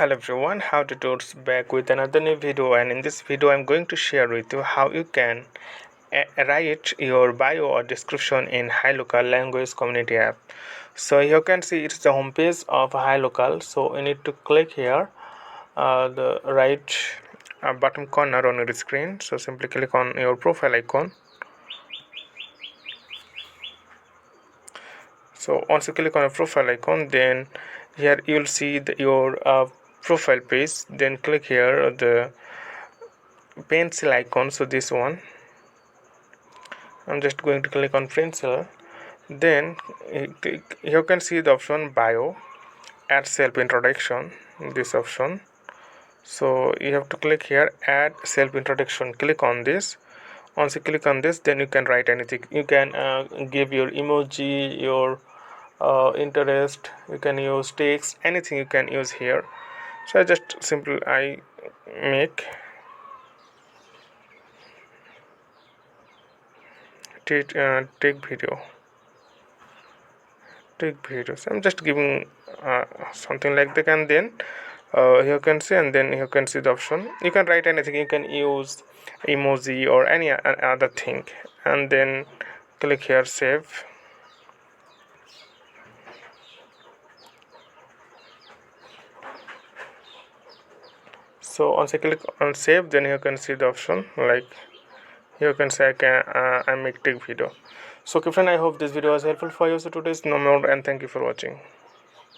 Hello everyone, how to tours back with another new video, and in this video I'm going to share with you how you can write your bio or description in Hilokal language community app. So you can see it's the home page of Hilokal. So you need to click here, the right bottom corner on your screen. So simply click on your profile icon. So once you click on a profile icon, then here you will see your profile page. Then click here the pencil icon. So this one, I'm just going to click on pencil. Then you can see the option bio, add self introduction, this option. So you have to click here, add self introduction. Click on this. Once you click on this, then you can write anything. You can give your emoji, your interest. You can use text, anything you can use here. So I just simply make take videos. I'm just giving something like that, and then you can see, and then you can see the option. You can write anything. You can use emoji or any other thing, and then click here save. So once I click on save, then you can see the option, like you can say I make take video. So okay friend, I hope this video was helpful for you. So today's no more, and thank you for watching.